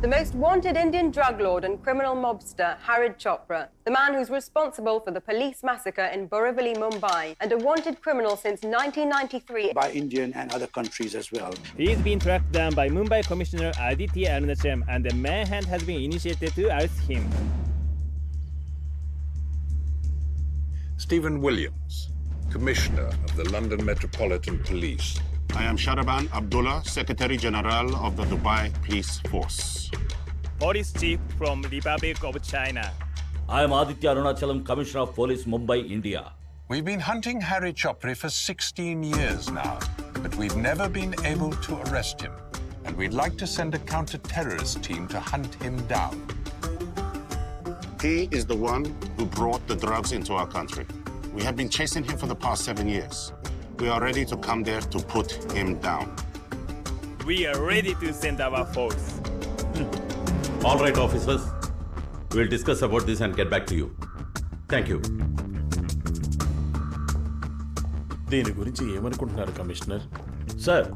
The most wanted Indian drug lord and criminal mobster, Harid Chopra, the man who's responsible for the police massacre in Borivali, Mumbai, and a wanted criminal since 1993. By Indian and other countries as well. He's been tracked down by Mumbai Commissioner Aditya Arunacham, and a manhunt has been initiated to arrest him. Stephen Williams, Commissioner of the London Metropolitan Police. I am Sharaban Abdullah, Secretary General of the Dubai Police Force. Police Chief from Republic of China. I am Aditya Arunachalam, Commissioner of Police, Mumbai, India. We've been hunting Harid Chopra for 16 years now, but we've never been able to arrest him. And we'd like to send a counter-terrorist team to hunt him down. He is the one who brought the drugs into our country. We have been chasing him for the past 7 years. We are ready to come there to put him down. We are ready to send our force. All right, officers. We'll discuss about this and get back to you. Thank you. దీని గురించి ఏమనుకుంటున్నారు commissioner? Sir,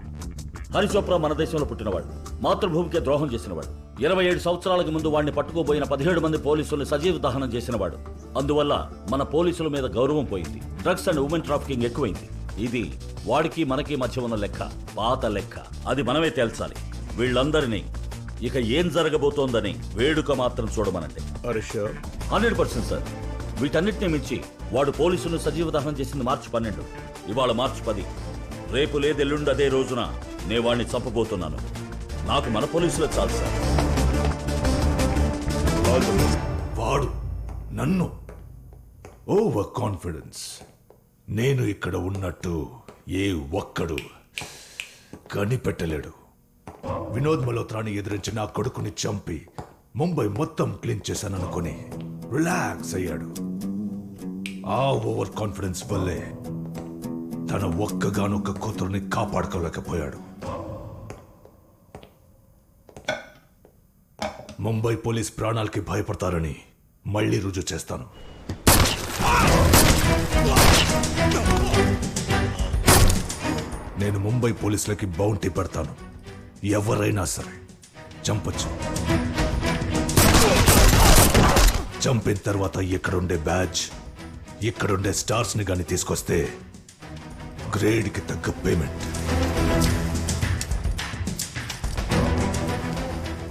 Hari Chopra మన దేశంలో పుట్టినవాడు, మాతృభూమికి ద్రోహం చేసినవాడు. 27 సంవత్సరాలకు ముందు వాడిని పట్టుకోబోయిన 17 మంది పోలీసుల్ని సజీవ దహనం చేసినవాడు. అందువల్ల మన పోలీసుల మీద గౌరవం పోయింది. డ్రగ్స్ అండ్ ఉమెన్ ట్రాఫికింగ్ ఎక్కువైంది. ఇది వాడికి మనకి మధ్య ఉన్న లెక్క, పాత లెక్క. అది మనమే తేల్చాలి. వీళ్ళందరినీ ఇక ఏం జరగబోతోందని వేడుక మాత్రం చూడమనండి. 100% సార్. వీటన్నిటినీ మించి వాడు పోలీసులను సజీవ దహనం చేసింది మార్చి 12. ఇవాళ మార్చి 10. రేపు లేదెల్లుండి అదే రోజున నేను వాడిని చంపబోతున్నాను. నాకు మన పోలీసులే చాలు సార్. వాడు నన్ను ఓవర్ కాన్ఫిడెన్స్. నేను ఇక్కడ ఉన్నట్టు ఏ ఒక్కడు కనిపెట్టలేడు. వినోద్ మల్హోత్రాని ఎదిరించి నా కొడుకుని చంపి ముంబై మొత్తం క్లీన్ చేశాననుకుని రిలాక్స్ అయ్యాడు. ఆ ఓవర్ కాన్ఫిడెన్స్ వల్లే తన ఒక్కగానొక్క కూతురుని కాపాడుకోలేకపోయాడు. ముంబై పోలీస్ ప్రాణాలకి భయపడతారని మళ్లీ రుజువు చేస్తాను. నేను ముంబై పోలీసులకి బౌంటీ పెడతాను. ఎవరైనా సరే చంపొచ్చు. చంపిన తర్వాత ఇక్కడుండే బ్యాడ్జ్, ఇక్కడుండే స్టార్స్ ని గాని తీసుకొస్తే గ్రేడ్ కి తగ్గ payment.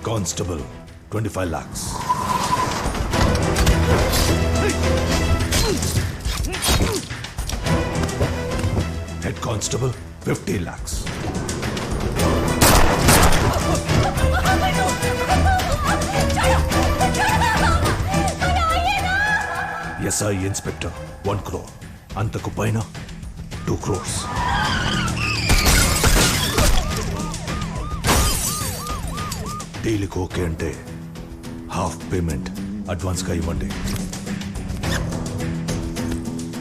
Constable 25 lakhs. Head Constable 50 lakhs. SI Inspector 1 crore. అంతకు పైన 2 crores. డీల్కి ఓకే అంటే హాఫ్ పేమెంట్ అడ్వాన్స్గా ఇవ్వండి.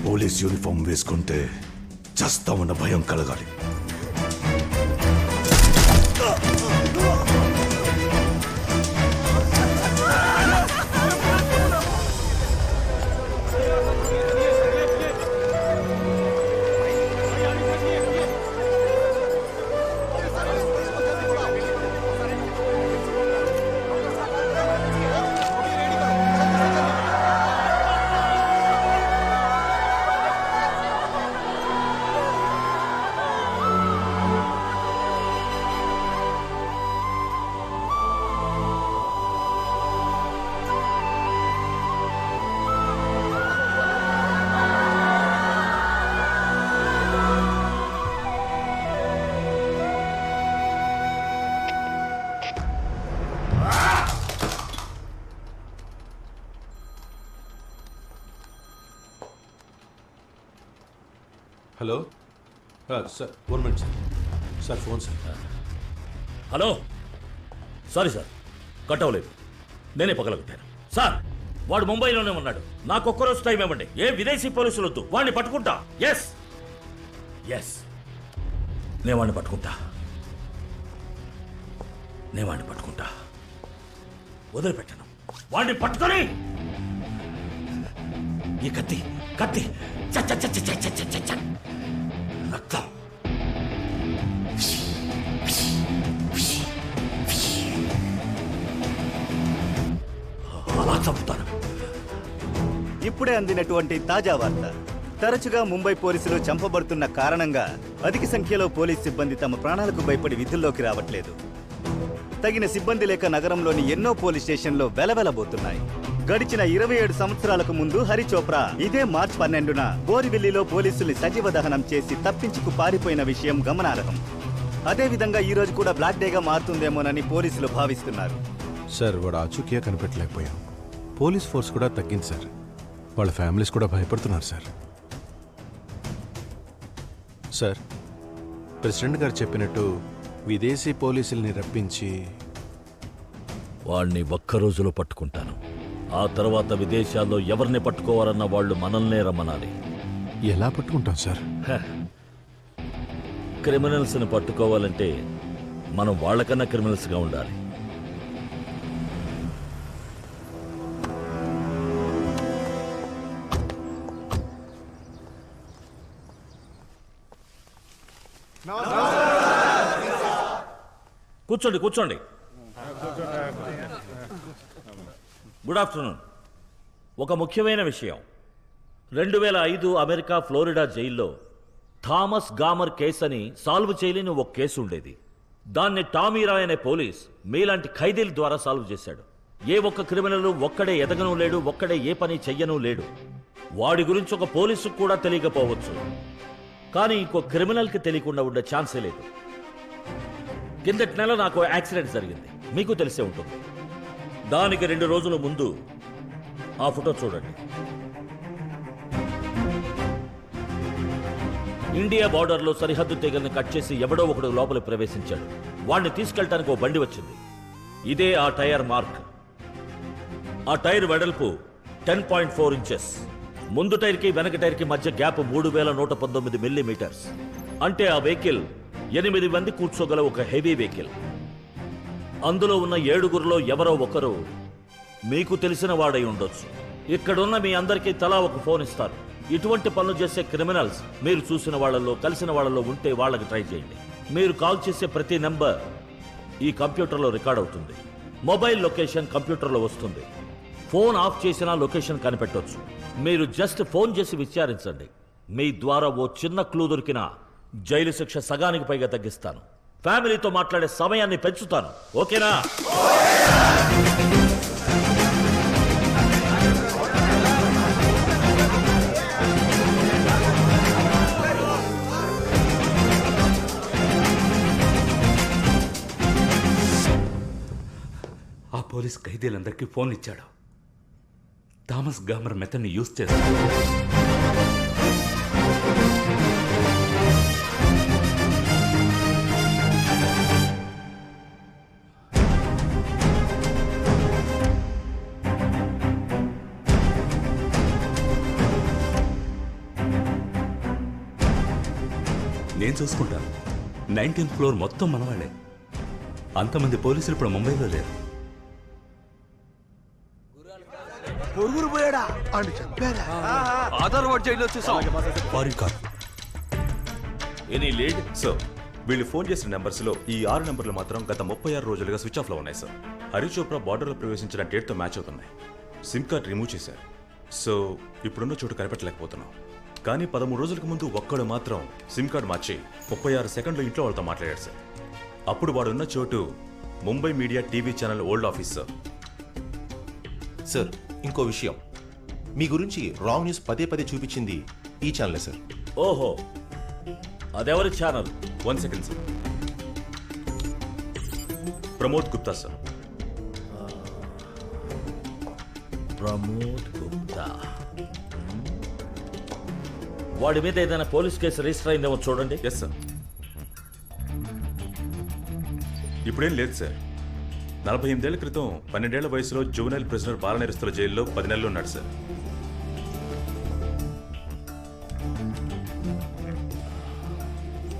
పోలీస్ యూనిఫామ్ వేసుకుంటే చస్తామన్న భయం కలగాలి. Hello sir, 1 minute sir. Phone sir. Hello, sorry sir, cut అవ్వలేదు. నేనే పగలగొట్టాను సార్. వాడు ముంబైలోనే ఉన్నాడు. నాకు ఒక్కరోజు టైం ఇవ్వండి. ఏ విదేశీ పోలీసులు వద్దు. వాడిని పట్టుకుంటా. ఎస్ ఎస్, నేను వాడిని పట్టుకుంటా. నేను వాడిని పట్టుకుంటా. వదిలిపెట్టను. వాడిని పట్టుకొని ఈ కత్తి కత్తి రక్తం. చంపుతాను. ఇప్పుడే అందినటువంటి తాజా వార్త. తరచుగా ముంబై పోలీసులు చంపబడుతున్న కారణంగా అధిక సంఖ్యలో పోలీస్ సిబ్బంది తమ ప్రాణాలకు భయపడి విధుల్లోకి రావట్లేదు. తగిన సిబ్బంది లేక నగరంలోని ఎన్నో పోలీస్ స్టేషన్లో వెలవెలబోతున్నాయి. గడిచిన 27 సంవత్సరాలకు ముందు హరి చోప్రా ఇదే మార్చి 12న బోరివిల్లిలో పోలీసుల్ని సజీవ దహనం చేసి తప్పించుకు పారిపోయిన విషయం గమనార్హం. అదేవిధంగా ఈ రోజు కూడా బ్లాక్ డేగా మారుతుందేమోనని పోలీసులు భావిస్తున్నారు. సార్, వాడు ఆచూకీగా కనిపెట్టలేకపోయాం. పోలీస్ ఫోర్స్ కూడా తగ్గింది సార్. వాళ్ళ ఫ్యామిలీస్ కూడా భయపడుతున్నారు సార్. సార్, ప్రెసిడెంట్ గారు చెప్పినట్టు విదేశీ పోలీసుల్ని రప్పించి వాణ్ణి ఒక్క రోజులో పట్టుకుంటాను. ఆ తర్వాత విదేశాల్లో ఎవరిని పట్టుకోవాలన్న వాళ్ళు మనల్నే రమ్మనాలి. ఎలా పట్టుకుంటాం సార్? క్రిమినల్స్ని పట్టుకోవాలంటే మనం వాళ్ళకన్నా క్రిమినల్స్గా ఉండాలి. కూర్చోండి కూర్చోండి. Good afternoon. ఒక ముఖ్యమైన విషయం. 2005 అమెరికా ఫ్లోరిడా జైల్లో థామస్ గామర్ కేసు అని సాల్వ్ చేయలేని ఒక కేసు ఉండేది. దాన్ని టామీ రాయ్ అనే పోలీస్ మీలాంటి ఖైదీల ద్వారా సాల్వ్ చేశాడు. ఏ ఒక్క క్రిమినల్ ఒక్కడే ఎదగను లేడు, ఒక్కడే ఏ పని చెయ్యను లేడు. వాడి గురించి ఒక పోలీసుకు కూడా తెలియకపోవచ్చు, కానీ ఇంకో క్రిమినల్కి తెలియకుండా ఉండే ఛాన్సే లేదు. కిందటి నెల నాకు యాక్సిడెంట్ జరిగింది, మీకు తెలిసే ఉంటుంది. దానికి 2 రోజుల ముందు ఆ ఫోటో చూడండి. ఇండియా బార్డర్లో సరిహద్దు తీగల్ని కట్ చేసి ఎవడో ఒకడు లోపల ప్రవేశించాడు. వాడిని తీసుకెళ్ళటానికి ఓ బండి వచ్చింది. ఇదే ఆ టైర్ మార్క్. ఆ టైర్ వెడల్పు 10.4 ఇంచెస్. ముందు టైర్కి వెనక టైర్కి మధ్య గ్యాప్ 3119 మిల్లీమీటర్స్. అంటే ఆ వెహికల్ 8 మంది కూర్చోగల ఒక హెవీ వెహికల్. అందులో ఉన్న 7గురిలో ఎవరో ఒకరు మీకు తెలిసిన వాడై ఉండొచ్చు. ఇక్కడున్న మీ అందరికీ తలా ఒక ఫోన్ ఇస్తారు. ఇటువంటి పనులు చేసే క్రిమినల్స్ మీరు చూసిన వాళ్ళలో కలిసిన వాళ్ళలో ఉంటే వాళ్ళకి ట్రై చేయండి. మీరు కాల్ చేసే ప్రతి నెంబర్ ఈ కంప్యూటర్లో రికార్డ్ అవుతుంది. మొబైల్ లొకేషన్ కంప్యూటర్లో వస్తుంది. ఫోన్ ఆఫ్ చేసినా లొకేషన్ కనిపెట్టొచ్చు. మీరు జస్ట్ ఫోన్ చేసి విచారించండి. మీ ద్వారా ఓ చిన్న క్లూ దొరికినా జైలు శిక్ష సగానికి పైగా తగ్గిస్తాను. ఫ్యామిలీతో మాట్లాడే సమయాన్ని పెంచుతాను. ఓకేనా? ఆ పోలీస్ ఖైదీలందరికీ ఫోన్ ఇచ్చాడు. థామస్ గామర్ మెథడ్ని యూజ్ చేస్తాడు. నేను చూసుకుంటాను. 19th ఫ్లోర్ మొత్తం మనవాళ్లే. అంతమంది పోలీసులు ఇప్పుడు ముంబైలో లేరు. పొరుగురు పోయాడా అని చెప్పారా? ఆధార్ వాడు జైల్లో వచ్చేసాం. Any lead? సార్, వీళ్ళు ఫోన్ చేసిన నెంబర్స్ లో ఈ 6 నెంబర్లు మాత్రం గత 36 రోజులుగా స్విచ్ ఆఫ్ లో ఉన్నాయి సార్. హరి చోప్రా బార్డర్ లో ప్రవేశించిన డేట్ తో మ్యాచ్ అవుతున్నాయి. సిమ్ కార్డ్ రిమూవ్ చేశారు. సో ఇప్పుడున్న చోటు కనిపెట్టలేకపోతున్నాం. కానీ 13 రోజులకు ముందు ఒక్కడు మాత్రం సిమ్ కార్డ్ మార్చి 36 సెకండ్లు ఇంట్లో వాళ్ళతో మాట్లాడాడు సార్. అప్పుడు వాడున్న చోటు Mumbai media TV channel old office sir. Sir, ఇంకో విషయం, మీ గురించి రాంగ్ న్యూస్ పదే పదే చూపించింది ఈ ఛానలే సార్. ఓహో, అదెవరి channel? 1 second sir. Pramod Gupta sir. Pramod Gupta. వాడి మీద ఏదైనా పోలీస్ కేసు రిజిస్టర్ అయిందేమో చూడండి. Yes sir. ఇప్పుడేం లేదు సార్. 48 ఏళ్ల క్రితం 12 ఏళ్ల వయసులో జువెనైల్ ప్రిజనర్ బాలనేరస్తుల జైల్లో 10 నెలలు ఉన్నాడు సార్.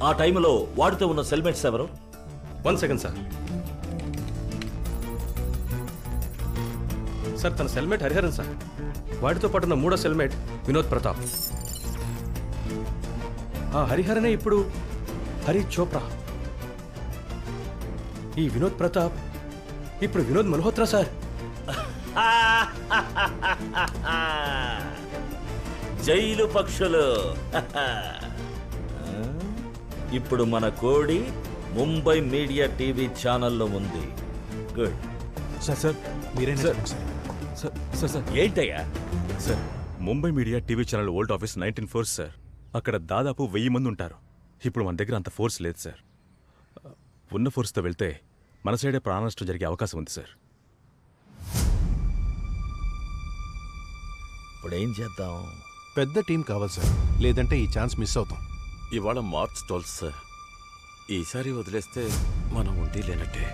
ఆ టైంలో వాడితో ఉన్న సెల్మేట్స్ ఎవరు? 1 సెకండ్ సార్. సార్, తన సెల్మేట్ హరిహరన్ సార్. వాడితో పాటున్న 3వ సెల్మేట్ వినోద్ ప్రతాప్. ఆ హరిహరనే ఇప్పుడు హరి చోప్రా. ఈ వినోద్ ప్రతాప్ ఇప్పుడు వినోద్ మల్హోత్రా సార్. జైలు పక్షులు. ఇప్పుడు మన కోడి ముంబై మీడియా టీవీ ఛానల్లో ఉంది. గుడ్. సార్ మీరేనా సార్ ఏంటయ్యా? Sir Mumbai media TV channel old office 19 floors sir. అక్కడ దాదాపు 1000 మంది ఉంటారు. ఇప్పుడు మన దగ్గర అంత ఫోర్స్ లేదు సార్. ఉన్న ఫోర్స్తో వెళ్తే మన సైడే ప్రాణనష్టం జరిగే అవకాశం ఉంది సార్. ఇప్పుడు ఏం చేద్దాం? పెద్ద టీం కావాలి సార్, లేదంటే ఈ ఛాన్స్ మిస్ అవుతాం. ఇవాళ మార్చ్ 12 సార్. ఈసారి వదిలేస్తే మనం ఉండి లేనట్టే.